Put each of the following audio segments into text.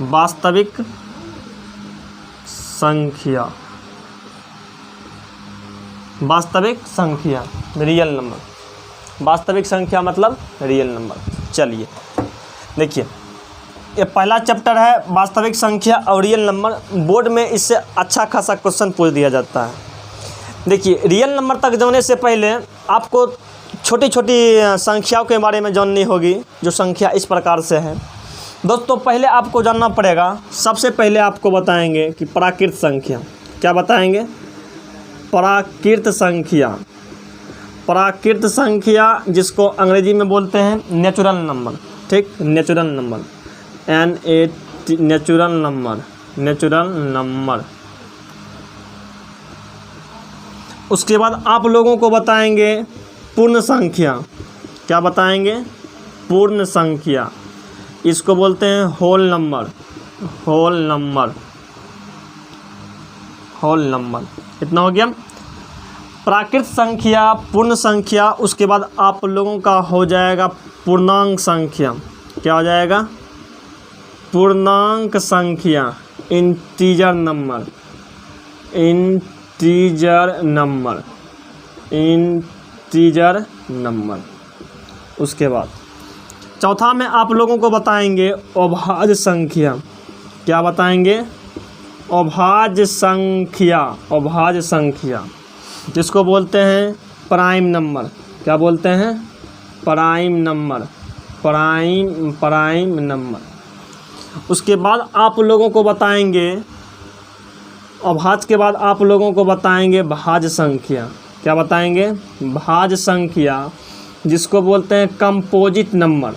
वास्तविक संख्या, वास्तविक संख्या रियल नंबर, वास्तविक संख्या मतलब रियल नंबर। चलिए देखिए, ये पहला चैप्टर है वास्तविक संख्या और रियल नंबर। बोर्ड में इससे अच्छा खासा क्वेश्चन पूछ दिया जाता है। देखिए, रियल नंबर तक जाने से पहले आपको छोटी छोटी संख्याओं के बारे में जाननी होगी, जो संख्या इस प्रकार से है। दोस्तों, पहले आपको जानना पड़ेगा, सबसे पहले आपको बताएंगे कि प्राकृत संख्या। क्या बताएंगे? प्राकृत संख्या। प्राकृत संख्या जिसको अंग्रेजी में बोलते हैं नेचुरल नंबर, ठीक, natural number, NAT, natural number, natural number. उसके बाद आप लोगों को बताएंगे पूर्ण संख्या। क्या बताएंगे? पूर्ण संख्या, इसको बोलते हैं whole number, whole number, whole number. इतना हो गया प्राकृत संख्या, पूर्ण संख्या। उसके बाद आप लोगों का हो जाएगा पूर्णांक संख्या। क्या हो जाएगा? पूर्णांक संख्या, integer number, integer number, integer number. उसके बाद चौथा में आप लोगों को बताएंगे अभाज्य संख्या। क्या बताएंगे? अभाज्य संख्या, अभाज्य संख्या जिसको बोलते हैं प्राइम नंबर। क्या बोलते हैं? Prime number, prime number. उसके बाद आप लोगों को बताएंगे, अभाज्य के बाद आप लोगों को बताएंगे भाज्य संख्या। क्या बताएंगे? भाज्य संख्या जिसको बोलते हैं composite number,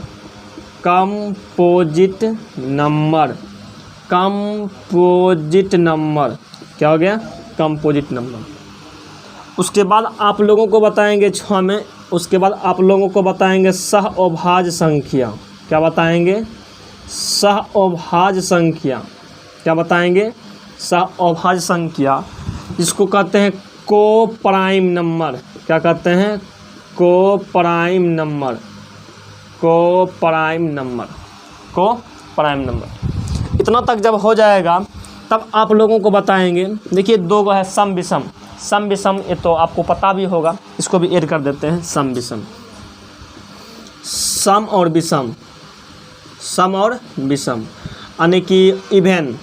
composite number, composite number. क्या हो गया? Composite number. उसके बाद आप लोगों को बताएंगे 6 में, उसके बाद आप लोगों को बताएंगे सहअभाज्य संख्या। क्या बताएंगे? सहअभाज्य संख्या। क्या बताएंगे? सहअभाज्य संख्या जिसको कहते हैं को प्राइम नंबर। क्या कहते हैं? को प्राइम नंबर, को प्राइम नंबर, को प्राइम नंबर। इतना तक जब हो जाएगा तब आप लोगों को बताएंगे, देखिए 2 है सम विषम। सम विषम ये तो आपको पता भी होगा, इसको भी ऐड कर देते हैं, सम विषम, सम और विषम, सम और विषम, यानी कि इवेन,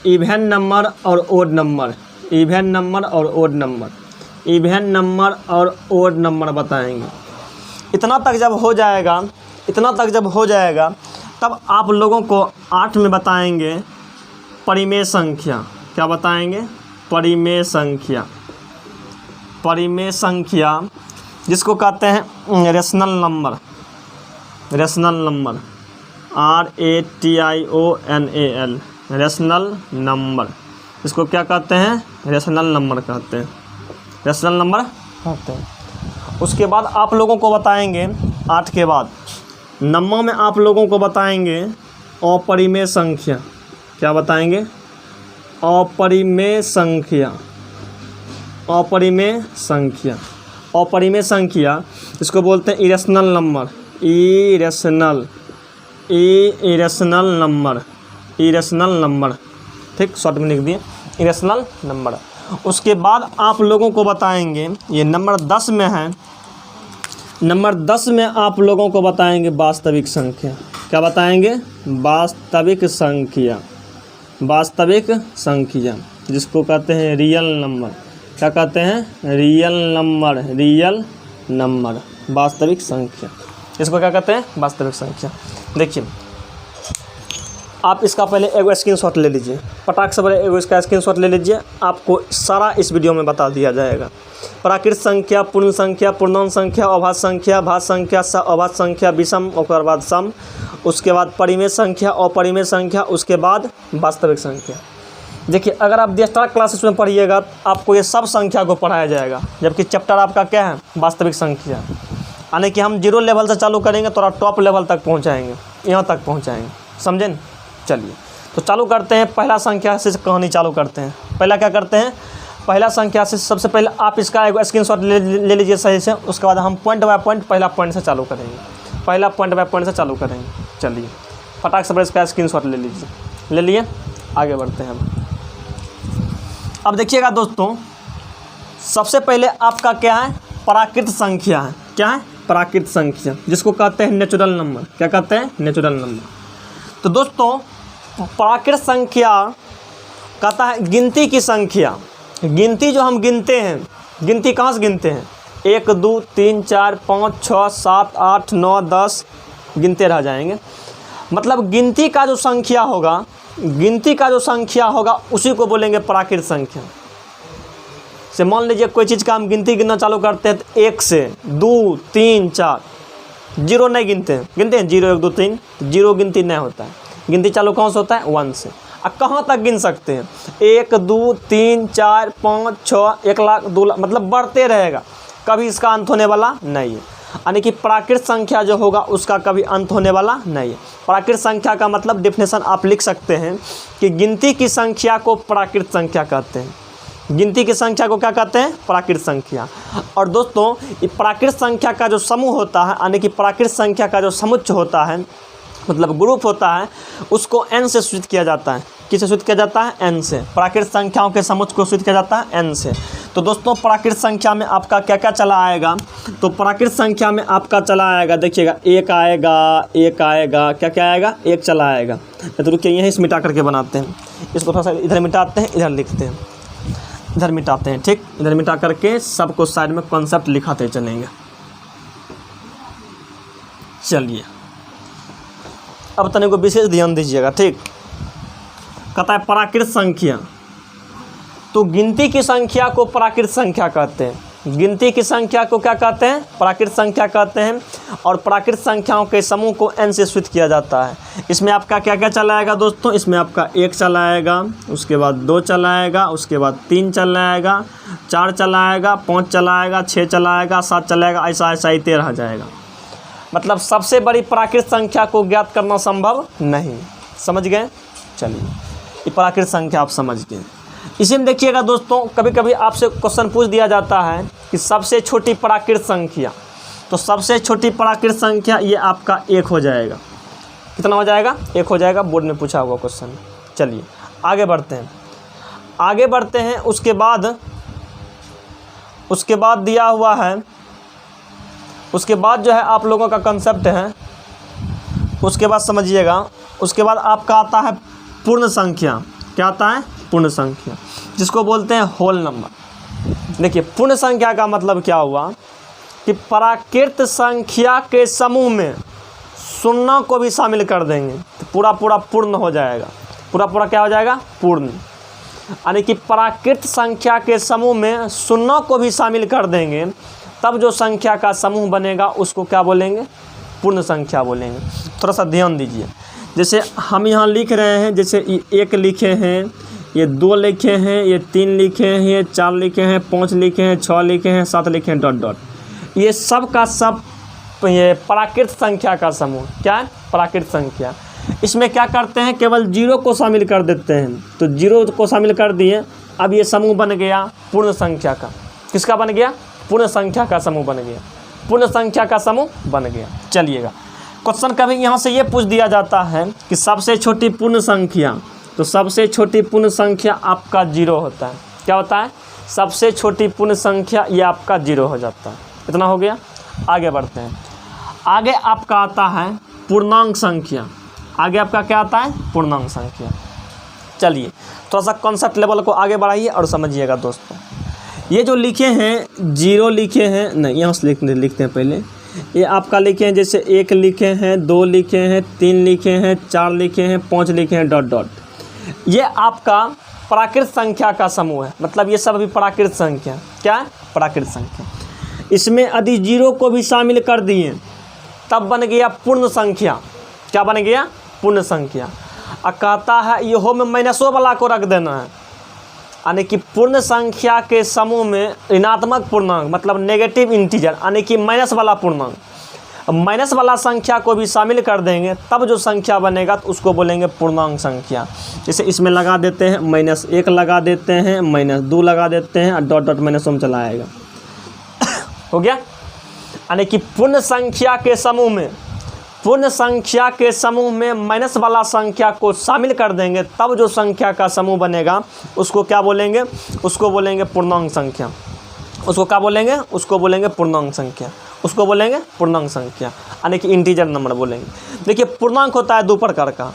इवेन नंबर और ओड नंबर, इवेन नंबर और ओड नंबर, इवेन नंबर और ओड नंबर बताएंगे। इतना तक जब हो जाएगा, इतना तक जब हो जाएगा तब आप लोगों को 8 में बताएंगे परिमेय संख्या। क्या बताएंगे? परिमेय संख्या, परिमेय संख्या जिसको कहते हैं rational number, rational number, RATIONAL, rational number. इसको क्या कहते हैं? रेशनल नंबर कहते हैं, रेशनल नंबर कहते हैं। उसके बाद आप लोगों को बताएंगे 8 के बाद 9 में आप लोगों को बताएंगे अपरिमेय संख्या। क्या बताएंगे? अपरिमेय संख्या, अपरिमेय संख्या, अपरिमेय संख्या इसको बोलते हैं irrational number, irrational, irrational number, irrational number, ठीक, शॉर्ट में लिख दिए इरेशनल नंबर। उसके बाद आप लोगों को बताएंगे, ये नंबर 10 में है, नंबर 10 में आप लोगों को बताएंगे वास्तविक संख्या। क्या बताएंगे? वास्तविक संख्या, वास्तविक संख्या जिसको कहते हैं रियल नंबर। क्या कहते हैं? रियल नंबर, रियल नंबर, वास्तविक संख्या, इसको क्या कहते हैं? वास्तविक संख्या। देखिए, आप इसका पहले एगो स्क्रीनशॉट ले लीजिए, पटाख से पहले एगो इसका स्क्रीनशॉट ले लीजिए, आपको सारा इस वीडियो में बता दिया जाएगा। प्राकृत संख्या, पूर्ण संख्या, पूर्णांक संख्या, अभाज्य संख्या, भाज्य संख्या, सहअभाज्य संख्या, विषम, उसके बाद सम, उसके बाद परिमेय संख्या, अपरिमेय संख्या, उसके बाद वास्तविक संख्या। देखिए, अगर आप एक्स्ट्रा क्लासेस में पढ़िएगा तो आपको ये सब संख्या को पढ़ाया जाएगा, जबकि चैप्टर आपका क्या है? वास्तविक संख्या। यानी कि हम 0 लेवल से चालू करेंगे, थोड़ा टॉप लेवल तक पहुँचाएँगे, यहाँ तक पहुँचाएँगे, समझे न? चलिए तो चालू करते हैं, पहला संख्या से कहानी चालू करते हैं। पहला क्या करते हैं? पहला संख्या से सबसे पहले आप इसका एक स्क्रीनशॉट ले लीजिए सही से, उसके बाद हम पॉइंट बाय पॉइंट पहला पॉइंट से चालू करेंगे, पहला पॉइंट बाय पॉइंट से चालू करेंगे। चलिए फटाक से इसका स्क्रीनशॉट ले लीजिए। ले लिए, आगे बढ़ते हैं अब देखिएगा दोस्तों, सबसे पहले आपका क्या है, प्राकृत संख्या है। क्या है? प्राकृत संख्या, जिसको कहते हैं नेचुरल नंबर। क्या कहते हैं? Natural number. तो दोस्तों प्राकृत संख्या कहता है गिनती की संख्या। गिनती जो हम गिनते हैं, गिनती कहाँ से गिनते हैं? 1 2 3 4 5 6 7 8 9 10 गिनते रह जाएंगे। मतलब गिनती का जो संख्या होगा, गिनती का जो संख्या होगा उसी को बोलेंगे प्राकृत संख्या। से मान लीजिए कोई चीज़ का हम गिनती गिनना चालू करते हैं तो 1 से 2 3 4, जीरो नहीं गिनते हैं। गिनते हैं 0 1 2 3, जीरो गिनती नहीं होता है। गिनती चालू कौन से होता है? 1 से। अब कहाँ तक गिन सकते हैं? 1 2 3 4 5 6, 1 लाख 2 लाख, मतलब बढ़ते रहेगा, कभी इसका अंत होने वाला नहीं है। यानी कि प्राकृत संख्या जो होगा उसका कभी अंत होने वाला नहीं है। प्राकृत संख्या का मतलब डेफिनेशन आप लिख सकते हैं कि गिनती की संख्या को प्राकृत संख्या कहते हैं। गिनती की संख्या को क्या कहते हैं? प्राकृत संख्या। और दोस्तों ये प्राकृत संख्या का जो समूह होता है, यानी कि प्राकृत संख्या का जो समुच्चय होता है, मतलब ग्रुप होता है, उसको n से सूचित किया जाता है। किससे सूचित किया जाता है? n से। प्राकृत संख्याओं के समुच्चय को सूचित किया जाता है n से। तो दोस्तों प्राकृत संख्या में आपका क्या क्या चला आएगा? तो प्राकृत संख्या में आपका चला आएगा, देखिएगा 1 आएगा, 1 आएगा, क्या क्या आएगा? 1 चला आएगा। तो रुकिए यहीं से मिटा करके बनाते हैं, इसको थोड़ा सा इधर मिटाते हैं, इधर लिखते हैं, इधर मिटाते हैं। ठीक, इधर मिटा करके सबको साइड में कॉन्सेप्ट लिखाते चलेंगे। चलिए अब तनिक को विशेष ध्यान दीजिएगा। ठीक, कहता है प्राकृत संख्या। तो गिनती की संख्या को प्राकृत संख्या कहते हैं। गिनती की संख्या को क्या कहते हैं? प्राकृत संख्या कहते हैं। और प्राकृत संख्याओं के समूह को n से सूचित किया जाता है। इसमें आपका क्या क्या चला आएगा दोस्तों? इसमें आपका 1 चला आएगा, उसके बाद 2 चला आएगा, उसके बाद 3 चला आएगा, 4 चला आएगा, 5 चला आएगा, 6 चला आएगा, 7 चला आएगा, ऐसा ऐसा ही 13 जाएगा। मतलब सबसे बड़ी प्राकृत संख्या को ज्ञात करना संभव नहीं। समझ गए? चलिए ये प्राकृत संख्या आप समझ गए। इसी में देखिएगा दोस्तों, कभी कभी आपसे क्वेश्चन पूछ दिया जाता है कि सबसे छोटी प्राकृत संख्या। तो सबसे छोटी प्राकृत संख्या ये आपका 1 हो जाएगा। कितना हो जाएगा? 1 हो जाएगा। बोर्ड में पूछा हुआ क्वेश्चन। चलिए आगे बढ़ते हैं, आगे बढ़ते हैं। उसके बाद दिया हुआ है, उसके बाद जो है आप लोगों का कंसेप्ट है, उसके बाद समझिएगा। उसके बाद आपका आता है पूर्ण संख्या। क्या आता है? पूर्ण संख्या, जिसको बोलते हैं होल नंबर। देखिए पूर्ण संख्या का मतलब क्या हुआ कि प्राकृत संख्या के समूह में शून्य को भी शामिल कर देंगे तो पूरा पूरा पूर्ण हो जाएगा। पूरा पूरा क्या हो जाएगा? पूर्ण। यानी कि प्राकृत संख्या के समूह में शून्य को भी शामिल कर देंगे, तब जो संख्या का समूह बनेगा उसको क्या बोलेंगे? पूर्ण संख्या बोलेंगे। थोड़ा सा ध्यान दीजिए। जैसे हम यहाँ लिख रहे हैं, जैसे 1 लिखे हैं, ये 2 लिखे हैं, ये 3 लिखे हैं, ये 4 लिखे हैं, 5 लिखे हैं, 6 लिखे हैं, 7 लिखे हैं, डॉट डॉट। ये सब का सब ये प्राकृत संख्या का समूह। क्या है? प्राकृत संख्या। इसमें क्या करते हैं? केवल 0 को शामिल कर देते हैं। तो 0 को शामिल कर दिए, अब ये समूह बन गया पूर्ण संख्या का। किसका बन गया? पूर्ण संख्या का समूह बन गया। पूर्ण संख्या का समूह बन गया। चलिएगा क्वेश्चन कभी यहाँ से ये पूछ दिया जाता है कि सबसे छोटी पूर्ण संख्या। तो सबसे छोटी पूर्ण संख्या आपका 0 होता है। क्या होता है? सबसे छोटी पूर्ण संख्या ये आपका 0 हो जाता है। इतना हो गया। आगे बढ़ते हैं। आगे आपका आता है पूर्णांक संख्या। आगे आपका क्या आता है? पूर्णांक संख्या। चलिए थोड़ा सा कॉन्सेप्ट लेवल को आगे बढ़ाइए और समझिएगा दोस्तों। ये जो लिखे हैं 0 लिखे हैं, नहीं यहाँ से लिखते हैं पहले। ये आपका लिखे हैं, जैसे 1 लिखे हैं, 2 लिखे हैं, 3 लिखे हैं, 4 लिखे हैं, 5 लिखे हैं, डॉट डॉट। ये आपका प्राकृत संख्या का समूह है। मतलब ये सब अभी प्राकृत संख्या। क्या है? प्राकृत संख्या। इसमें यदि 0 को भी शामिल कर दिए तब बन गया पूर्ण संख्या। क्या बन गया? पूर्ण संख्या। और कहता है यहो में माइनसों वाला को रख देना है। यानी कि पूर्ण संख्या के समूह में ऋणात्मक पूर्णांक, मतलब नेगेटिव इंटीजर, यानी कि माइनस वाला पूर्णांक, माइनस वाला संख्या को भी शामिल कर देंगे, तब जो संख्या बनेगा तो उसको बोलेंगे पूर्णांक संख्या। जैसे इसमें लगा देते हैं -1 लगा देते हैं, -2 लगा देते हैं और डॉट डॉट माइनसों में चला आएगा। हो गया। यानी कि पूर्ण संख्या के समूह में पूर्ण संख्या के समूह में माइनस वाला संख्या को शामिल कर देंगे तब जो संख्या का समूह बनेगा उसको क्या बोलेंगे, उसको बोलेंगे पूर्णांक संख्या। उसको क्या बोलेंगे, उसको बोलेंगे पूर्णांक संख्या, उसको बोलेंगे पूर्णांक संख्या, यानी कि इंटीजर नंबर बोलेंगे। देखिए पूर्णांक होता है दो प्रकार का,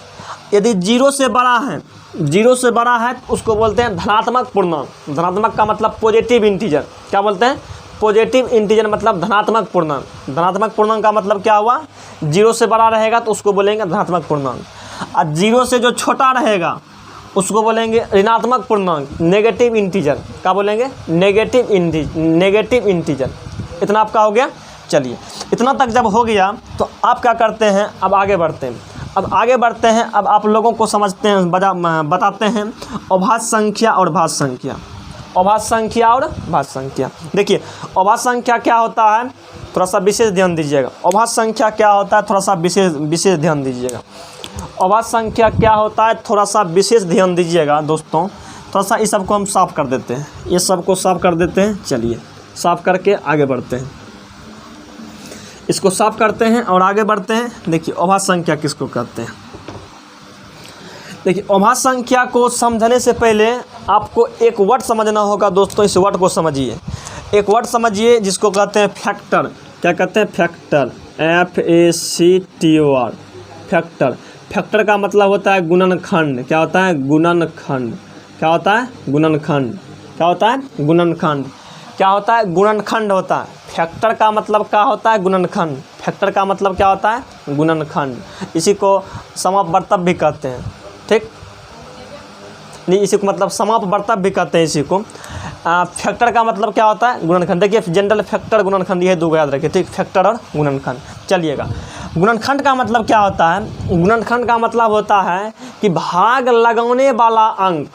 यदि 0 से बड़ा है, 0 से बड़ा है तो उसको बोलते हैं धनात्मक पूर्णांक। धनात्मक का मतलब पॉजिटिव इंटीजर, क्या बोलते हैं, पॉजिटिव इंटीजर मतलब धनात्मक पूर्णांक। धनात्मक पूर्णांक का मतलब क्या हुआ, 0 से बड़ा रहेगा तो उसको बोलेंगे धनात्मक पूर्णांक, और 0 से जो छोटा रहेगा उसको बोलेंगे ऋणात्मक पूर्णांक, नेगेटिव इंटीजर। क्या बोलेंगे, नेगेटिव इंटीजर। इतना आपका हो गया। चलिए इतना तक जब हो गया तो आप क्या करते हैं, अब आगे बढ़ते हैं। अब आप लोगों को समझते हैं, बताते हैं अभाज्य संख्या और भाज्य संख्या। अभाज्य संख्या और भाज्य संख्या। देखिए अभाज्य संख्या क्या होता है, थोड़ा सा विशेष ध्यान दीजिएगा। अभाज्य संख्या क्या होता है, थोड़ा सा विशेष ध्यान दीजिएगा। अभाज्य संख्या क्या होता है, थोड़ा सा विशेष ध्यान दीजिएगा दोस्तों। थोड़ा सा इस सब को हम साफ कर देते हैं, ये सब को साफ कर देते हैं। चलिए साफ करके आगे बढ़ते हैं, इसको साफ करते हैं और आगे बढ़ते हैं। देखिए अभाज्य संख्या किसको कहते हैं। देखिए अभाज्य संख्या को समझने से पहले आपको एक वर्ड समझना होगा दोस्तों। इस वर्ड को समझिए, एक वर्ड समझिए जिसको कहते हैं फैक्टर। क्या कहते हैं, फैक्टर, FACTOR, फैक्टर। फैक्टर का मतलब होता है गुणनखंड। क्या होता है, गुणनखंड। क्या होता है, गुणनखंड। क्या होता है, गुणनखंड। क्या होता है, गुणनखंड होता है। फैक्टर का मतलब क्या होता है, गुणनखंड। फैक्टर का मतलब क्या होता है, गुणनखंड। इसी को समापवर्तक भी कहते हैं, ठीक नहीं, इसी को मतलब समापवर्तक भी कहते हैं इसी को। फैक्टर का मतलब क्या होता है, गुणनखंड। देखिए जनरल फैक्टर, गुणनखंड, ये दो याद रखिए, ठीक, फैक्टर और गुणनखंड। चलिएगा गुणनखंड का मतलब क्या होता है, गुणनखंड का मतलब होता है कि भाग लगाने वाला अंक।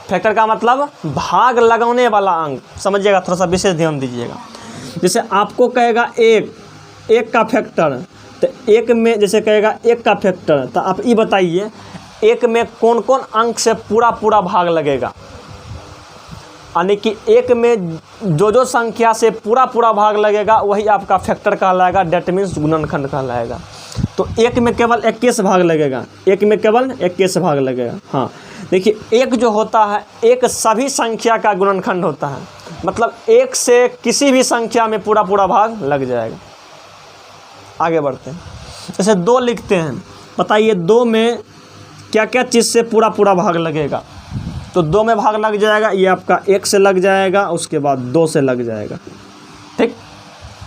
फैक्टर का मतलब भाग लगाने वाला अंक, समझिएगा, थोड़ा सा विशेष ध्यान दीजिएगा। जैसे आपको कहेगा एक का फैक्टर, तो एक में जैसे कहेगा एक का फैक्टर, तो आप ये बताइए एक में कौन कौन अंक से पूरा पूरा भाग लगेगा। यानी कि एक में जो संख्या से पूरा पूरा भाग लगेगा वही आपका फैक्टर कहलाएगा, डेट मीन्स गुणनखंड कहलाएगा। तो एक में केवल 21 भाग लगेगा, एक में केवल 21 भाग लगेगा। हाँ देखिए एक जो होता है, एक सभी संख्या का गुणनखंड होता है, मतलब एक से किसी भी संख्या में पूरा पूरा भाग लग जाएगा। आगे बढ़ते हैं, जैसे 2 लिखते हैं, बताइए 2 में क्या क्या चीज़ से पूरा पूरा भाग लगेगा। तो 2 में भाग लग जाएगा, ये आपका 1 से लग जाएगा, उसके बाद 2 से लग जाएगा, ठीक,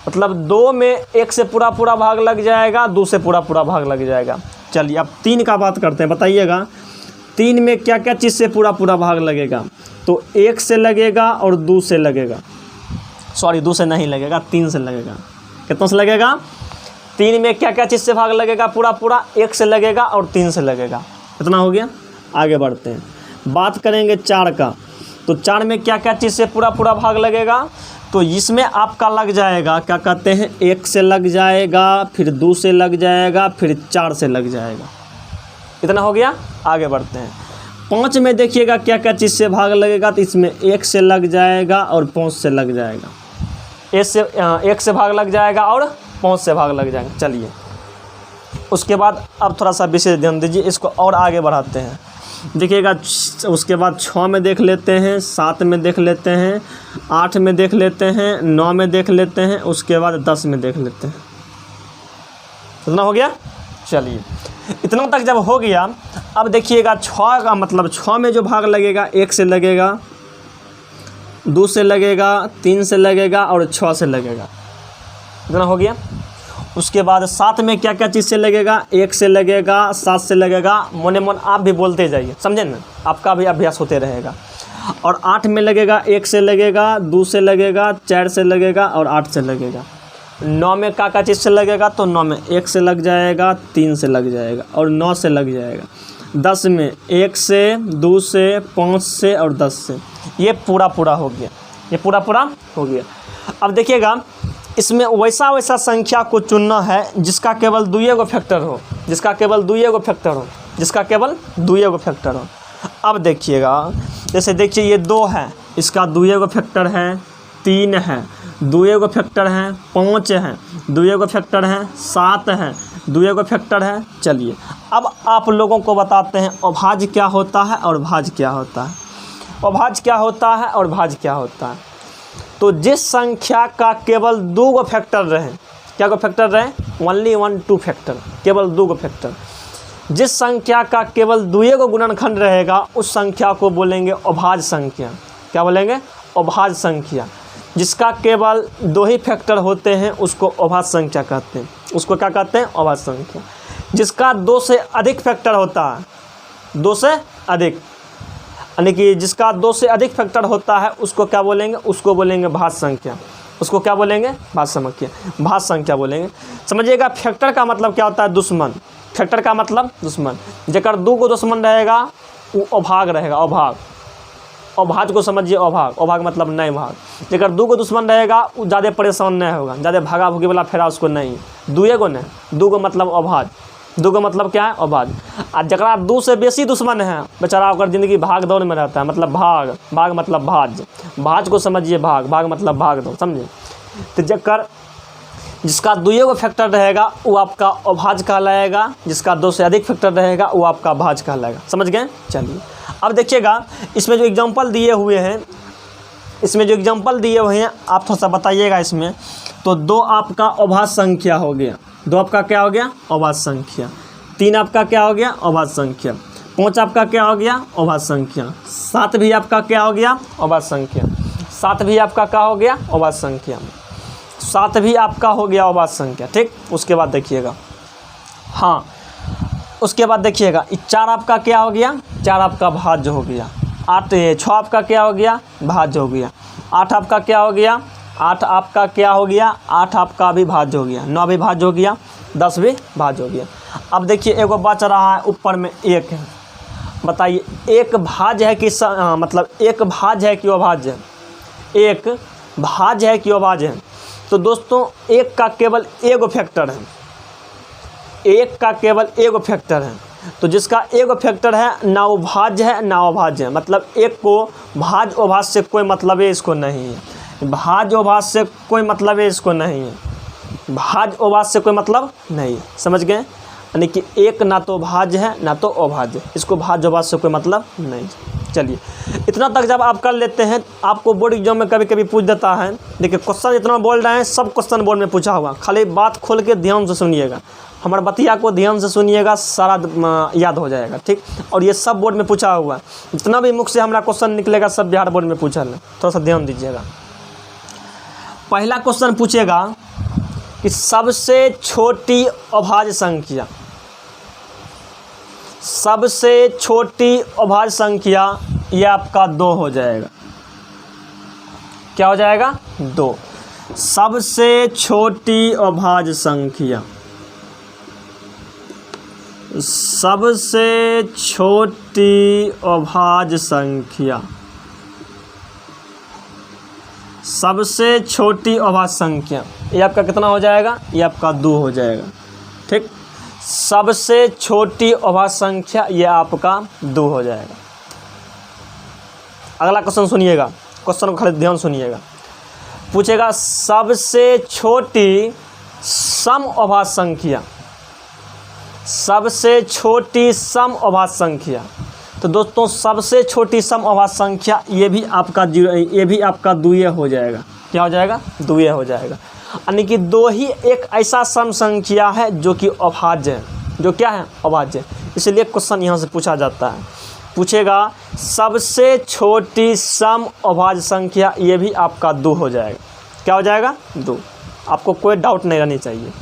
मतलब 2 में 1 से पूरा पूरा भाग लग जाएगा, 2 से पूरा पूरा भाग लग जाएगा। चलिए अब 3 का बात करते हैं, बताइएगा 3 में क्या क्या चीज़ से पूरा पूरा भाग लगेगा। तो 1 से लगेगा और 2 से लगेगा, सॉरी 2 से नहीं लगेगा, 3 से लगेगा। कितनों से लगेगा, 3 में क्या क्या चीज़ से भाग लगेगा पूरा पूरा, 1 से लगेगा और 3 से लगेगा। इतना हो गया। आगे बढ़ते हैं, बात करेंगे 4 का। तो 4 में क्या क्या चीज़ से पूरा पूरा भाग लगेगा। तो इसमें आपका लग जाएगा, क्या कहते हैं, 1 से लग जाएगा, फिर 2 से लग जाएगा, फिर 4 से लग जाएगा। इतना हो गया। आगे बढ़ते हैं, 5 में देखिएगा क्या क्या चीज़ से भाग लगेगा। तो इसमें 1 से लग जाएगा और 5 से लग जाएगा, 1 से भाग लग जाएगा और 5 से भाग लग जाएगा। चलिए उसके बाद अब थोड़ा सा विशेष ध्यान दीजिए, इसको और आगे बढ़ाते हैं। देखिएगा उसके बाद 6 में देख लेते हैं, 7 में देख लेते हैं, 8 में देख लेते हैं, 9 में देख लेते हैं, उसके बाद 10 में देख लेते हैं। इतना हो गया। चलिए इतना तक जब हो गया, अब देखिएगा 6 का मतलब 6 में जो भाग लगेगा, 1 से लगेगा, 2 से लगेगा, 3 से लगेगा और 6 से लगेगा। इतना हो गया। उसके बाद 7 में क्या क्या चीज़ से लगेगा, 1 से लगेगा, 7 से लगेगा। मोने मोन आप भी बोलते जाइए, समझे ना, आपका भी अभ्यास होते रहेगा। और 8 में लगेगा, 1 से लगेगा, 2 से लगेगा, 4 से लगेगा और 8 से लगेगा। 9 में क्या चीज़ से लगेगा। तो 9 में 1 से लग जाएगा, 3 से लग जाएगा और 9 से लग जाएगा। 10 में 1 से, 2 से, 5 से और 10 से। ये पूरा पूरा हो गया, ये पूरा पूरा हो गया। अब देखिएगा इसमें वैसा संख्या को चुनना है जिसका केवल 2 गो फैक्टर हो, जिसका केवल 2 गो फैक्टर हो, जिसका केवल 2 गो फैक्टर हो। अब देखिएगा, जैसे देखिए ये 2 है, इसका 2 गो फैक्टर है, 3 है, दुए को फैक्टर है 5 है, दुए को फैक्टर है 7 है, दुए को फैक्टर है। चलिए अब आप लोगों को बताते हैं अभाज्य क्या होता है और भाज्य क्या होता है। अभाज्य क्या होता है और भाज्य क्या होता है। तो जिस संख्या का केवल 2 गो फैक्टर रहे, क्या को फैक्टर रहे, ओनली 1 2 फैक्टर, केवल 2 गो फैक्टर, जिस संख्या का केवल 2 गो गुणनखंड रहेगा उस संख्या को बोलेंगे अभाज्य संख्या। क्या बोलेंगे, अभाज्य संख्या। जिसका केवल 2 ही फैक्टर होते हैं उसको अभाज्य संख्या कहते हैं। उसको क्या कहते हैं, अभाज्य संख्या। जिसका 2 से अधिक फैक्टर होता है, 2 से अधिक, यानी कि जिसका 2 से अधिक फैक्टर होता है उसको क्या बोलेंगे, उसको बोलेंगे भाज्य संख्या। उसको क्या बोलेंगे, भाज्य संख्या, भाज्य संख्या बोलेंगे। समझिएगा फैक्टर का मतलब क्या होता है, दुश्मन। फैक्टर का मतलब दुश्मन। जेकर 2 गो दुश्मन रहेगा वो अभाग रहेगा, अभाग। अभाज्य को समझिए, अभाग, अभाग मतलब नहीं भाग। जेकर 2 गो दुश्मन रहेगा वो ज़्यादा परेशान नहीं होगा, ज़्यादा भागा भूगी वाला फेरा उसको नहीं। 2 गो नहीं, 2 गो मतलब अभाज्य। 2 गो मतलब क्या है, अभाज्य। और जरा 2 से बेसी दुश्मन है बेचारा ओकर जिंदगी भाग दौड़ में रहता है, मतलब भाग, भाग मतलब भाज्य। भाज्य को समझिए, भाग, भाग मतलब भाग दौड़, समझे। तो जकर जिसका 2 गो फैक्टर रहेगा वो आपका अभाज्य कहलाएगा, जिसका 2 से अधिक फैक्टर रहेगा वो आपका भाज्य कहलाएगा। समझ गए। चलिए अब देखिएगा इसमें जो एग्जांपल दिए हुए हैं, इसमें जो एग्जांपल दिए हुए हैं आप थोड़ा सा बताइएगा इसमें। तो 2 आपका अभाज्य संख्या हो गया, 2 आपका क्या हो गया, अभाज्य संख्या। 3 आपका क्या हो गया, अभाज्य संख्या। 5 आपका क्या हो गया, अभाज्य संख्या। 7 भी आपका क्या हो गया, अभाज्य संख्या। 7 भी आपका क्या हो गया, अभाज्य संख्या। 7 भी आपका हो गया अभाज्य संख्या। ठीक, उसके बाद देखिएगा, हाँ उसके बाद देखिएगा 4 आपका क्या हो गया, 4 आपका भाज्य हो गया। 6 आपका क्या हो गया, भाज्य हो गया। 8 आपका क्या हो गया, 8 आपका क्या हो गया, 8 आपका भी भाज्य हो गया। 9 भी भाज्य हो गया, 10 भी भाज्य हो गया। अब देखिए एगो बच रहा है ऊपर में 1 है। बताइए एक भाज्य है कि मतलब एक भाज्य है कि अभाज्य है, एक भाज्य है कि अभाज्य है। तो दोस्तों 1 का केवल 1 गो फैक्टर है, 1 का केवल 1 गो फैक्टर है। तो जिसका 1 गो फैक्टर है ना वो भाज्य है ना अभाज्य है, मतलब 1 को भाज्य अभाज्य से कोई मतलब है इसको नहीं है, भाज्य अभाज्य से कोई मतलब है इसको नहीं है, भाज्य अभाज्य से कोई मतलब नहीं है। समझ गए, यानी कि 1 ना तो भाज्य है ना तो अभाज्य, इसको भाज्य अभाज्य से कोई मतलब नहीं। चलिए इतना तक जब आप कर लेते हैं, आपको बोर्ड एग्जाम में कभी कभी पूछ देता है। देखिए क्वेश्चन इतना बोल रहे हैं, सब क्वेश्चन बोर्ड में पूछा हुआ, खाली बात खोल के ध्यान से सुनिएगा, हमारे बतिया को ध्यान से सुनिएगा, सारा याद हो जाएगा। ठीक, और ये सब बोर्ड में पूछा हुआ है, जितना भी मुख से हमारा क्वेश्चन निकलेगा सब बिहार बोर्ड में पूछा है, थोड़ा सा ध्यान दीजिएगा। पहला क्वेश्चन पूछेगा कि सबसे छोटी अभाज्य संख्या, सबसे छोटी अभाज्य संख्या ये आपका 2 हो जाएगा। क्या हो जाएगा, 2। सबसे छोटी अभाज्य संख्या, सबसे छोटी अभाज्य संख्या, सबसे छोटी अभाज्य संख्या ये आपका कितना हो जाएगा, ये आपका 2 हो जाएगा। ठीक, सबसे छोटी अभाज्य संख्या ये आपका 2 हो जाएगा। अगला क्वेश्चन सुनिएगा, क्वेश्चन को खाली ध्यान सुनिएगा। पूछेगा सबसे छोटी सम अभाज्य संख्या, सबसे छोटी सम अभाज्य संख्या। तो दोस्तों सबसे छोटी सम अभाज्य संख्या ये भी आपका 2 हो जाएगा। क्या हो जाएगा, 2 हो जाएगा। यानी कि 2 ही एक ऐसा सम संख्या है जो कि अभाज्य है, जो क्या है, अभाज्य है। इसलिए क्वेश्चन यहाँ से पूछा जाता है, पूछेगा सबसे छोटी सम अभाज्य संख्या ये भी आपका 2 हो जाएगा। क्या हो जाएगा, 2। आपको कोई डाउट नहीं रहनी चाहिए।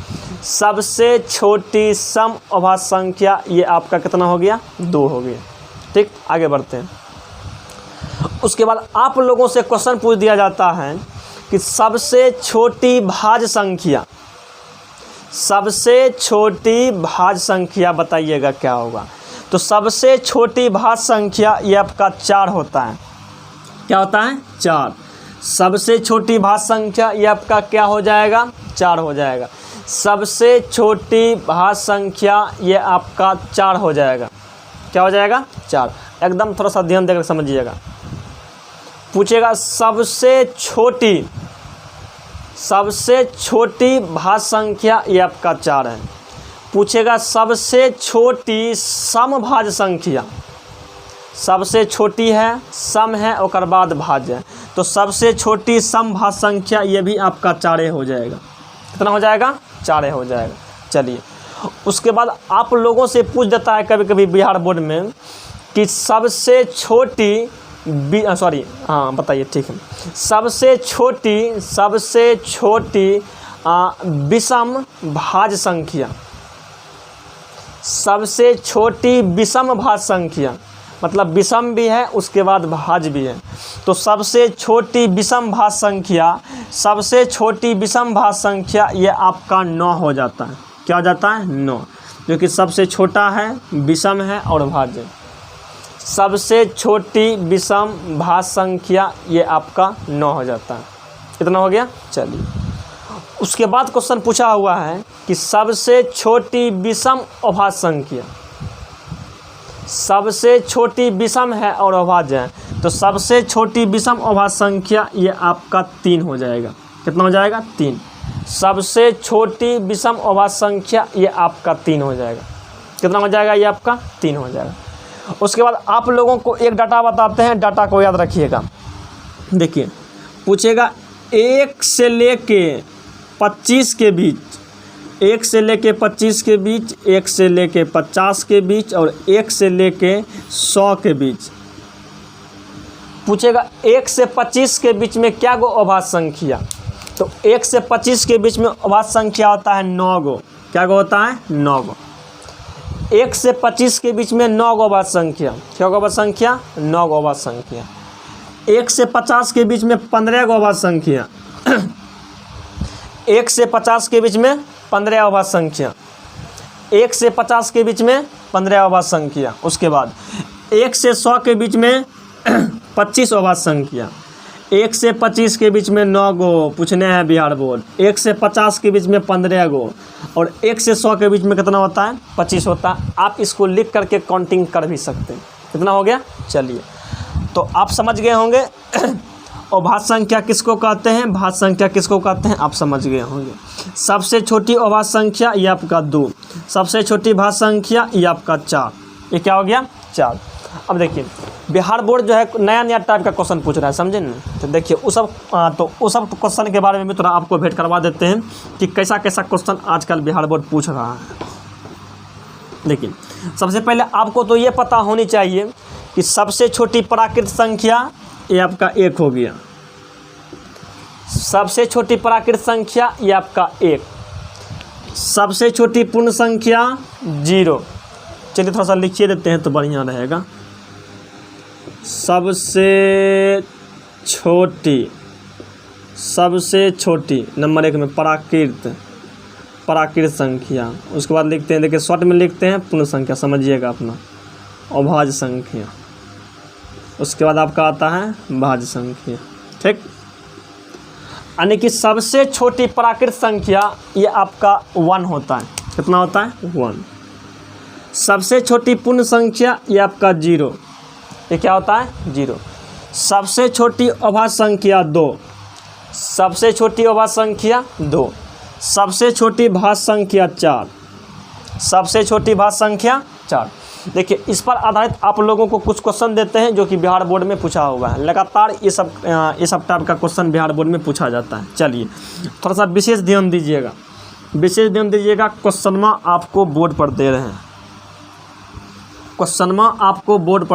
सबसे छोटी सम अभाज्य संख्या ये आपका कितना हो गया, 2 हो गया। ठीक, आगे बढ़ते हैं। उसके बाद आप लोगों से क्वेश्चन पूछ दिया जाता है कि सबसे छोटी भाज्य संख्या, सबसे छोटी भाज्य संख्या बताइएगा क्या होगा। तो सबसे छोटी भाज्य संख्या ये आपका 4 होता है। क्या होता है, 4। सबसे छोटी भाज्य संख्या ये आपका क्या हो जाएगा, 4 हो जाएगा। सबसे छोटी भाज्य संख्या ये आपका 4 हो जाएगा। क्या हो जाएगा, 4। एकदम थोड़ा सा ध्यान देकर समझिएगा। पूछेगा सबसे छोटी सबसे छोटी भाज्य संख्या ये आपका 4 है। पूछेगा सबसे छोटी समभाज्य संख्या, सबसे छोटी है, सम है, और बाद भाज्य है, तो सबसे छोटी समभाज्य संख्या ये भी आपका 4 हो जाएगा। कितना हो जाएगा? 4 हो जाएगा। चलिए, उसके बाद आप लोगों से पूछ देता है कभी कभी बिहार बोर्ड में कि सबसे छोटी बताइए, ठीक है, सबसे छोटी विषम भाज्य संख्या, सबसे छोटी विषम भाज्य संख्या, मतलब विषम भी है उसके बाद भाज्य भी है, तो सबसे छोटी विषम भाज्य संख्या ये आपका 9 हो जाता है। क्या हो जाता है? 9, जो कि सबसे छोटा है, विषम है और भाज्य। सबसे छोटी विषम भाज्य संख्या ये आपका 9 हो जाता है। कितना हो गया? चलिए, उसके बाद क्वेश्चन पूछा हुआ है कि सबसे छोटी विषम अभाज्य संख्या, सबसे छोटी विषम है और अभाज्य है, तो सबसे छोटी विषम अभाज्य संख्या ये आपका 3 हो जाएगा। कितना हो जाएगा? 3। सबसे छोटी विषम अभाज्य संख्या ये आपका 3 हो जाएगा। कितना हो जाएगा? ये आपका 3 हो जाएगा। उसके बाद आप लोगों को एक डाटा बताते हैं, डाटा को याद रखिएगा। देखिए, पूछेगा 1 से लेके 25 के बीच, 1 से लेके 25 के बीच, 1 से लेके 50 के बीच और 1 से लेके 100 के बीच। पूछेगा 1 से 25 के बीच में क्या गो अभाज्य संख्या, तो 1 से 25 के बीच में अभाज्य संख्या होता है 9 गो। क्या गो होता है? 9 गो। 1 से 25 के बीच में 9 गो अभाज्य संख्या। क्या गो अभाज्य संख्या? 9 गो अभाज्य संख्या। 1 से 50 के बीच में 15 गो अभाज्य संख्या। 1 से 50 के बीच में 15 अभाज्य संख्या। 1 से 50 के बीच में 15 अभाज्य संख्या। उसके बाद 1 से 100 के बीच में 25 अभाज्य संख्या। 1 से 25 के बीच में 9 गो पूछने हैं बिहार बोर्ड। 1 से 50 के बीच में 15 गो और 1 से 100 के बीच में कितना होता है? 25 होता है। आप इसको लिख करके काउंटिंग कर भी सकते हैं। कितना हो गया? चलिए, तो आप समझ गए होंगे और भाज्य संख्या किसको कहते हैं, भाज्य संख्या किसको कहते हैं आप समझ गए होंगे। सबसे छोटी अभाज्य संख्या ये आपका 2, सबसे छोटी भाज्य संख्या ये आपका 4। ये क्या हो गया? 4। अब देखिए, बिहार बोर्ड जो है नया टाइप का क्वेश्चन पूछ रहा है, समझे ना। तो देखिए उस सब क्वेश्चन के बारे में भी थोड़ा आपको भेंट करवा देते हैं कि कैसा कैसा क्वेश्चन आजकल बिहार बोर्ड पूछ रहा है। देखिए, सबसे पहले आपको तो ये पता होनी चाहिए कि सबसे छोटी प्राकृत संख्या ये आपका 1 हो गया। सबसे छोटी प्राकृत संख्या ये आपका 1। सबसे छोटी पूर्ण संख्या 0। चलिए थोड़ा सा लिखिए देते हैं तो बढ़िया रहेगा। सबसे छोटी नंबर 1 में प्राकृत संख्या। उसके बाद लिखते हैं, देखिए शॉर्ट में लिखते हैं पूर्ण संख्या, समझिएगा अपना, अभाज्य संख्या। उसके बाद आपका आता है भाज्य संख्या। ठीक, यानी कि सबसे छोटी प्राकृत संख्या ये आपका 1 होता है। कितना होता है? 1। सबसे छोटी पूर्ण संख्या ये आपका 0। ये क्या होता है? 0। सबसे छोटी अभाज्य संख्या 2। सबसे छोटी अभाज्य संख्या 2। सबसे छोटी भाज्य संख्या 4। सबसे छोटी भाज्य संख्या 4। देखिए, इस पर आधारित आप लोगों को कुछ क्वेश्चन देते हैं जो कि बिहार बोर्ड में पूछा हुआ है। लगातार ये सब टाइप का क्वेश्चन बिहार बोर्ड में पूछा जाता है। चलिए थोड़ा सा विशेष ध्यान दीजिएगा, क्वेश्चन में आपको बोर्ड पर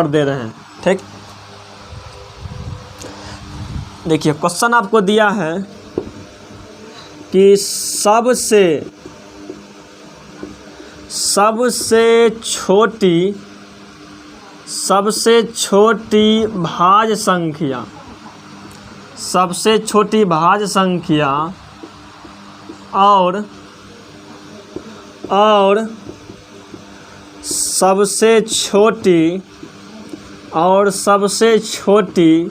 दे रहे हैं, ठीक। देखिए क्वेश्चन आपको दिया है कि सबसे छोटी भाज्य संख्या, सबसे छोटी भाज्य संख्या और सबसे छोटी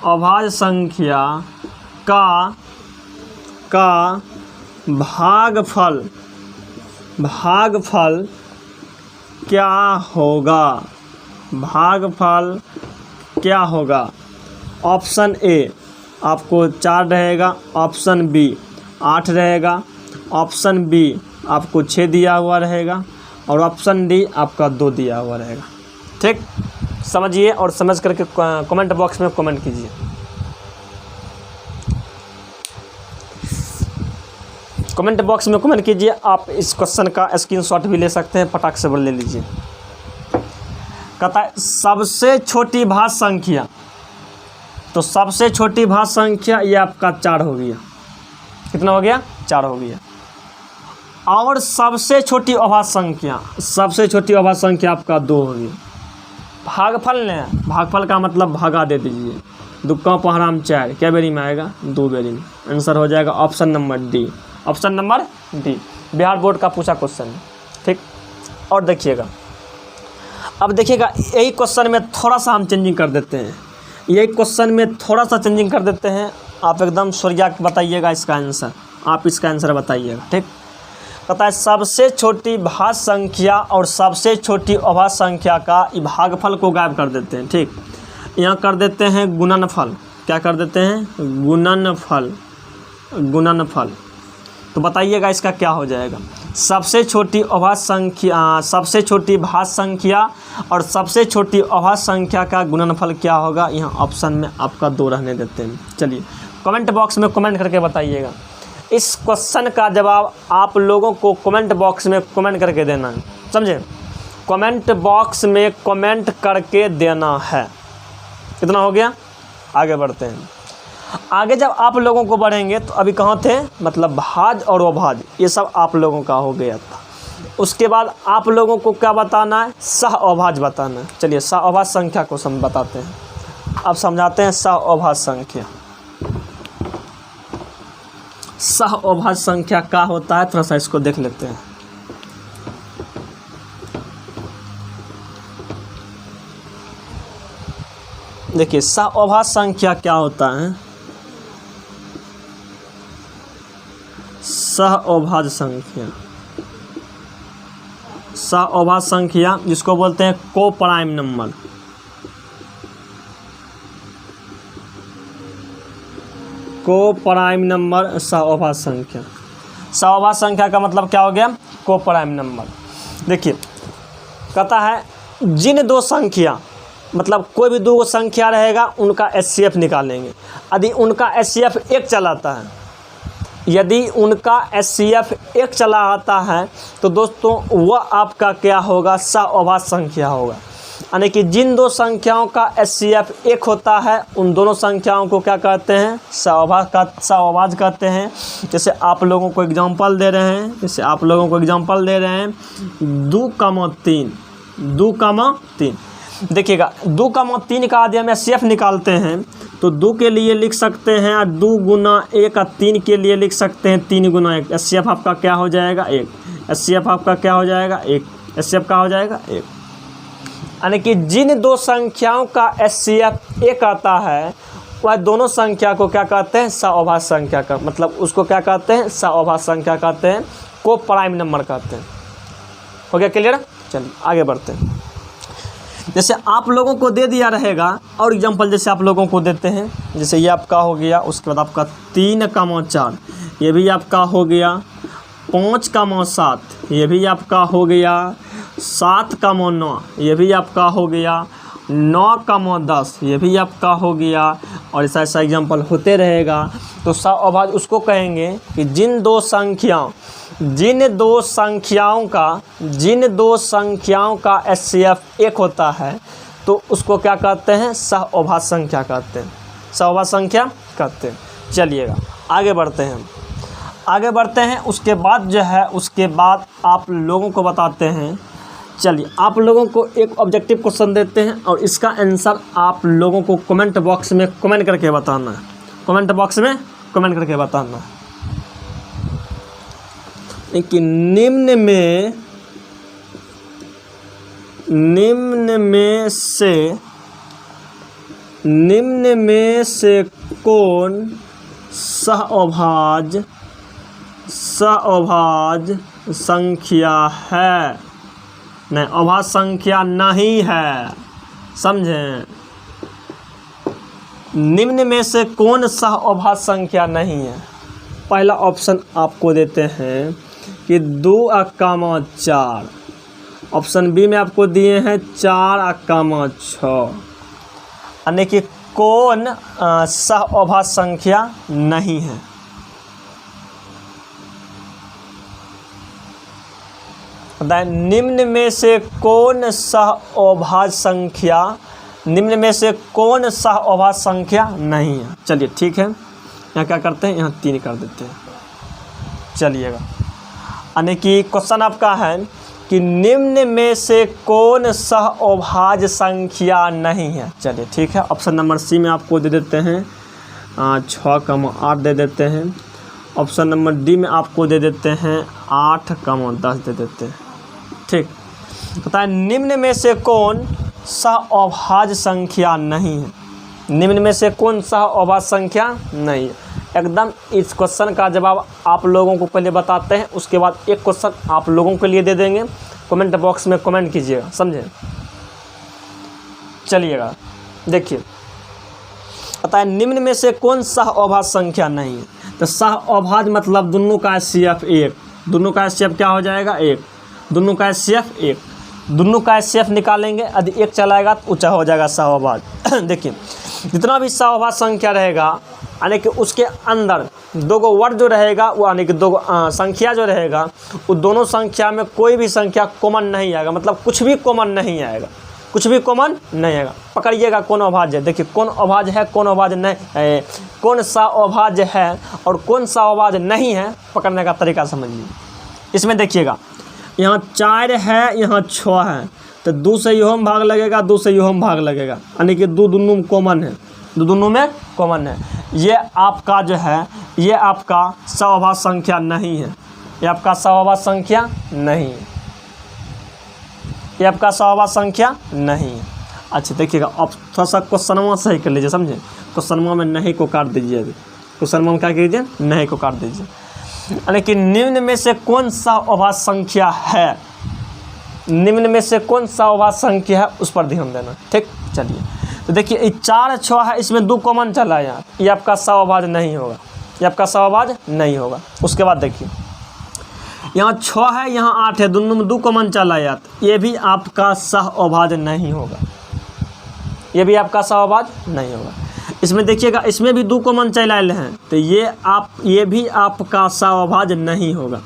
अभाज्य संख्या का भागफल क्या होगा, ऑप्शन ए आपको 4 रहेगा, ऑप्शन बी 8 रहेगा, ऑप्शन बी आपको 6 दिया हुआ रहेगा और ऑप्शन डी आपका 2 दिया हुआ रहेगा। ठीक, समझिए और समझ करके कमेंट बॉक्स में कमेंट कीजिए। कमेंट बॉक्स में कमेंट कीजिए। आप इस क्वेश्चन का स्क्रीनशॉट भी ले सकते हैं, फटाक से ले लीजिए। कहता है सबसे छोटी भाज्य संख्या, तो सबसे छोटी भाज्य संख्या ये आपका 4 हो गया। कितना हो गया? 4 हो गया। और सबसे छोटी अभाज्य संख्या, सबसे छोटी अभाज्य संख्या आपका 2 हो गया। भागफल ने, भागफल का मतलब भागा दे दीजिए। 2 पहराम 4 क्या बेरी में आएगा? 2 बेरी में। आंसर हो जाएगा option number D, option number D. Bihar board का पूछा क्वेश्चन है। ठीक, और देखिएगा, अब देखिएगा यही क्वेश्चन में थोड़ा सा हम चेंजिंग कर देते हैं। यही क्वेश्चन में थोड़ा सा चेंजिंग कर देते हैं। आप एकदम सूर्या बताइएगा इसका आंसर, आप इसका आंसर बताइएगा। ठीक, कहता है सबसे छोटी भाज्य संख्या और सबसे छोटी अभाज्य संख्या का भागफल को गायब कर देते हैं। ठीक, यहाँ कर देते हैं गुणनफल। क्या कर देते हैं? गुणनफल, गुणनफल। तो बताइएगा इसका क्या हो जाएगा? सबसे छोटी अभाज्य संख्या, सबसे छोटी भाज्य संख्या और सबसे छोटी अभाज्य संख्या का गुणनफल क्या होगा? यहाँ ऑप्शन में आपका 2 रहने देते हैं। चलिए कमेंट बॉक्स में कमेंट करके बताइएगा। इस क्वेश्चन का जवाब आप लोगों को कमेंट बॉक्स में कमेंट करके देना है, समझे? कमेंट बॉक्स में कमेंट करके देना है। कितना हो गया? आगे बढ़ते हैं। आगे जब आप लोगों को बढ़ेंगे तो अभी कहाँ थे? मतलब भाज्य और अभाज्य, ये सब आप लोगों का हो गया था। उसके बाद आप लोगों को क्या बताना है? सह अभाज्य बताना है। चलिए सह अभाज्य संख्या को हम बताते हैं। अब समझाते हैं सह अभाज्य संख्या। सह अभाज्य संख्या क्या होता है, थोड़ा सा इसको देख लेते हैं। देखिए सह अभाज्य संख्या क्या होता है? सह अभाज्य संख्या, सह अभाज्य संख्या जिसको बोलते हैं को प्राइम नंबर। को प्राइम नंबर सह अभाज्य संख्या। सह अभाज्य संख्या का मतलब क्या हो गया? को प्राइम नंबर। देखिए कहता है जिन 2 संख्या, मतलब कोई भी 2 संख्या रहेगा उनका HCF निकालेंगे। यदि उनका HCF 1 चलाता है, यदि उनका HCF 1 चला आता है तो दोस्तों वह आपका क्या होगा? सह अभाज्य संख्या होगा। यानी कि जिन 2 संख्याओं का HCF 1 होता है उन दोनों संख्याओं को क्या कहते हैं? सह अभाज्य कहते हैं। जैसे आप लोगों को एग्जांपल दे रहे हैं, 2,3, 2,3। देखिएगा 2,3 का यदि हम HCF निकालते हैं तो 2 के लिए लिख सकते हैं 2 गुना 1, 3 के लिए लिख सकते हैं 3 गुना 1। HCF आपका क्या हो जाएगा? 1। HCF आपका क्या हो जाएगा? 1। HCF क्या हो जाएगा? 1। यानी कि जिन 2 संख्याओं का HCF 1 आता है वह दोनों संख्या को क्या कहते हैं? सह अभाज्य संख्या का मतलब उसको क्या कहते हैं? सह अभाज्य संख्या कहते हैं, को प्राइम नंबर कहते हैं। हो गया क्लियर? चलिए आगे बढ़ते हैं। जैसे आप लोगों को दे दिया रहेगा और एग्जांपल जैसे आप लोगों को देते हैं, जैसे ये आपका हो गया, उसके बाद आपका 3,4, ये भी आपका हो गया 5,7, ये भी आपका हो गया 7,9, ये भी आपका हो गया 9,10, ये भी आपका हो गया, और ऐसा ऐसा एग्जांपल होते रहेगा। तो सह अभाज्य उसको कहेंगे कि जिन दो संख्याओं का HCF 1 होता है तो उसको क्या कहते हैं? सह अभाज्य संख्या कहते हैं, सह अभाज्य संख्या कहते हैं। चलिएगा आगे बढ़ते हैं। उसके बाद जो है उसके बाद आप लोगों को बताते हैं। चलिए आप लोगों को एक ऑब्जेक्टिव क्वेश्चन देते हैं और इसका आंसर आप लोगों को कमेंट बॉक्स में कमेंट करके बताना है। कमेंट बॉक्स में कमेंट करके बताना है कि निम्न में से कौन सह अभाज्य संख्या है? नहीं, अभाज्य संख्या नहीं है, समझें? निम्न में से कौन सा अभाज्य संख्या नहीं है? पहला ऑप्शन आपको देते हैं कि 2,4। ऑप्शन बी में आपको दिए हैं 4,6, यानी कि कौन सा अभाज्य संख्या नहीं है? निम्न में से कौन सा अभाज्य संख्या, निम्न में से कौन सा अभाज्य संख्या नहीं है? चलिए ठीक है, यहाँ क्या करते हैं, यहाँ 3 कर देते हैं। चलिएगा, यानी कि क्वेश्चन आपका है कि निम्न में से कौन सा अभाज्य संख्या नहीं है? चलिए ठीक है, ऑप्शन नंबर सी में आपको दे देते हैं 6,8 दे देते हैं। ऑप्शन नंबर डी में आपको दे देते हैं 8,10 दे देते हैं। ठीक, बताएं निम्न में से कौन सा अभाज्य संख्या नहीं है? निम्न में से कौन सा अभाज्य संख्या नहीं है? एकदम इस क्वेश्चन का जवाब आप लोगों को पहले बताते हैं, उसके बाद एक क्वेश्चन आप लोगों के लिए दे देंगे। कमेंट बॉक्स में कमेंट कीजिएगा, समझे? चलिएगा, देखिए बताएं निम्न में से कौन सा अभाज्य संख्या नहीं है? तो सह अभाज्य मतलब दोनों का HCF 1, दोनों का HCF क्या हो जाएगा 1, दोनों का HCF 1, दोनों का HCF निकालेंगे, यदि 1 चलाएगा तो ऊँचा हो जाएगा सह अभाज्य। देखिए जितना भी सह अभाज्य संख्या रहेगा, यानी कि उसके अंदर 2 गो वर्ड जो रहेगा वो, यानी कि 2 संख्या जो रहेगा, वो दोनों संख्या में कोई भी संख्या कॉमन नहीं आएगा, मतलब कुछ भी कॉमन नहीं आएगा, कुछ भी कॉमन नहीं आएगा। पकड़िएगा कौन अभाज्य है, देखिए कौन अभाज्य है, कौन अभाज्य नहीं, कौन सा अभाज्य है और कौन सा अभाज्य नहीं है, पकड़ने का तरीका समझिए। इसमें देखिएगा यहाँ 4 है, यहाँ 6 है, तो 2 से यों भाग लगेगा, 2 से यों भाग लगेगा, यानी कि 2 दोनों में कॉमन है, 2 दोनों में कॉमन है। ये आपका जो है, ये आपका सहअभाज्य संख्या नहीं है, ये आपका सहअभाज्य संख्या नहीं है, ये आपका सहअभाज्य संख्या नहीं है। अच्छा देखिएगा, अब थोड़ा सा क्वेश्चनवा सही कर लीजिए, समझे? क्वेश्चनवा में नहीं को काट दीजिए, अभी क्वेश्चनवा में क्या कीजिए, नहीं को काट दीजिए। यानी कि निम्न में से कौन सा अभाज्य संख्या है, निम्न में से कौन सा अभाज्य संख्या है, उस पर ध्यान देना। ठीक, चलिए तो देखिए 4 6 है, इसमें 2 कॉमन चला है यहाँ, ये आपका सहअभाज्य नहीं होगा, ये आपका सहअभाज्य नहीं होगा। उसके बाद देखिए यहाँ 6 है, यहाँ 8 है, दोनों में 2 कॉमन चला है, ये भी आपका सहअभाज्य नहीं होगा, ये भी आपका सहअभाज्य नहीं होगा। इसमें देखिएगा, इसमें भी 2 कॉमन चला हैं, तो ये भी आपका सहअभाज्य नहीं होगा,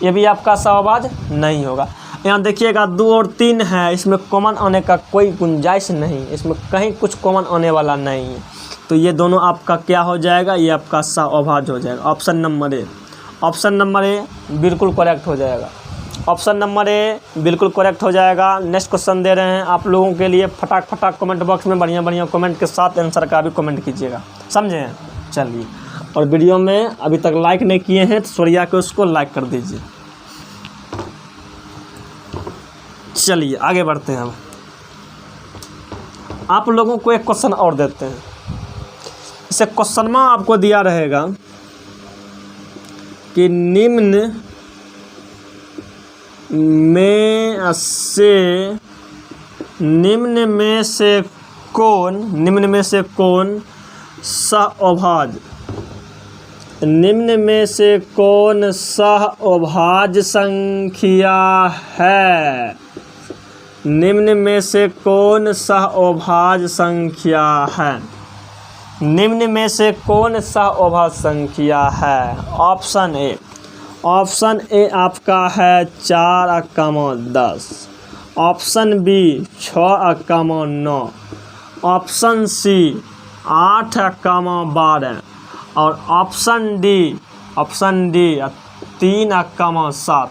ये भी आपका सहअभाज्य नहीं होगा। यहाँ देखिएगा 2 और 3 है, इसमें कॉमन आने का कोई गुंजाइश नहीं, इसमें कहीं कुछ कॉमन आने वाला नहीं है, तो ये दोनों आपका क्या हो जाएगा, ये आपका सहअभाज्य हो जाएगा। Option number A, option number A बिल्कुल करेक्ट हो जाएगा, ऑप्शन नंबर ए बिल्कुल करेक्ट हो जाएगा। नेक्स्ट क्वेश्चन दे रहे हैं आप लोगों के लिए, फटाक फटाक कमेंट बॉक्स में बढ़िया बढ़िया कमेंट के साथ आंसर का भी कमेंट कीजिएगा, समझे? चलिए, और वीडियो में अभी तक लाइक नहीं किए हैं तो सोरिया के उसको लाइक कर दीजिए। चलिए आगे बढ़ते हैं, हम आप लोगों को एक क्वेश्चन और देते हैं। इसे क्वेश्चन में आपको दिया रहेगा कि निम्न में से कौन सहअभाज्य, निम्न में से कौन सहअभाज्य संख्या है, निम्न में से कौन सहअभाज्य संख्या है, निम्न में से कौन सहअभाज्य संख्या है? ऑप्शन ए, ऑप्शन ए आपका है 4,10, ऑप्शन बी 6,9, ऑप्शन सी 8,12 और ऑप्शन डी 3,7।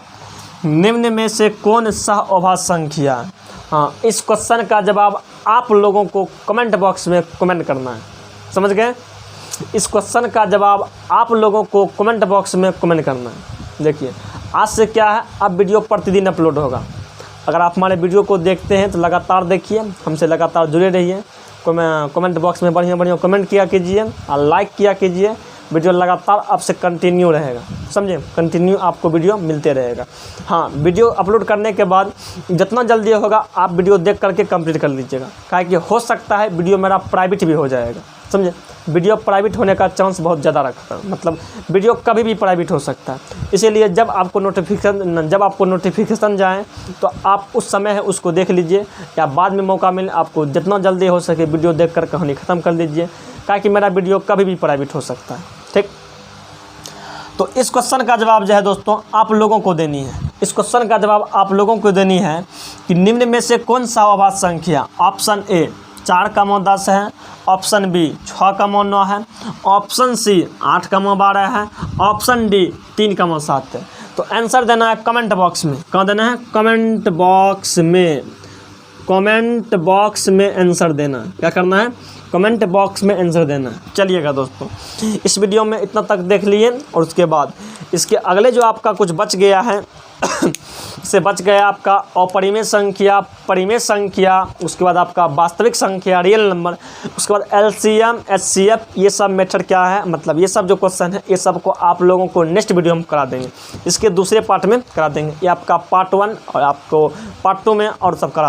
निम्न में से कौन सहअभाज्य संख्या? हाँ, इस क्वेश्चन का जवाब आप लोगों को कमेंट बॉक्स में कमेंट करना है, समझ गए? इस क्वेश्चन का जवाब आप लोगों को कमेंट बॉक्स में कमेंट करना है। देखिए आज से क्या है, अब वीडियो प्रतिदिन अपलोड होगा। अगर आप हमारे वीडियो को देखते हैं तो लगातार देखिए, हमसे लगातार जुड़े रहिए। कमेंट बॉक्स में बढ़िया बढ़िया कमेंट किया कीजिए और लाइक किया कीजिए। वीडियो लगातार आपसे कंटिन्यू रहेगा, समझे? कंटिन्यू आपको वीडियो मिलते रहेगा। हाँ, वीडियो अपलोड करने के बाद जितना जल्दी होगा आप वीडियो देख करके कंप्लीट कर लीजिएगा, काहे कि हो सकता है वीडियो मेरा प्राइवेट भी हो जाएगा। समझे। वीडियो प्राइवेट होने का चांस बहुत ज़्यादा रखता है, मतलब वीडियो कभी भी प्राइवेट हो सकता है। इसीलिए जब आपको नोटिफिकेशन जाए तो आप उस समय है उसको देख लीजिए, या बाद में मौका मिले आपको जितना जल्दी हो सके वीडियो देखकर कहानी ख़त्म कर लीजिए, ताकि मेरा वीडियो कभी भी प्राइवेट हो सकता है। ठीक, तो इस क्वेश्चन का जवाब जो है दोस्तों आप लोगों को देनी है। इस क्वेश्चन का जवाब आप लोगों को देनी है कि निम्न में से कौन सा अभाज्य संख्या, ऑप्शन ए 4,10 है, ऑप्शन बी 6,9 है, ऑप्शन सी 8,12 है, ऑप्शन डी 3,7 है। तो आंसर देना है कमेंट बॉक्स में। कहाँ देना है? कमेंट बॉक्स में। कमेंट बॉक्स में आंसर देना। क्या करना है? कमेंट बॉक्स में आंसर देना है। चलिएगा दोस्तों, इस वीडियो में इतना तक देख लिए, और उसके बाद इसके अगले जो आपका कुछ बच गया है से बच गया आपका अपरिमेय संख्या, परिमेय संख्या, उसके बाद आपका वास्तविक संख्या, रियल नंबर, उसके बाद एलसीएम, एचसीएफ, ये सब मेथड क्या है, मतलब ये सब जो क्वेश्चन है ये सब को आप लोगों को नेक्स्ट वीडियो में करा देंगे। इसके दूसरे पार्ट में करा देंगे। ये आपका पार्ट 1 और आपको पार्ट 2 में और सब करा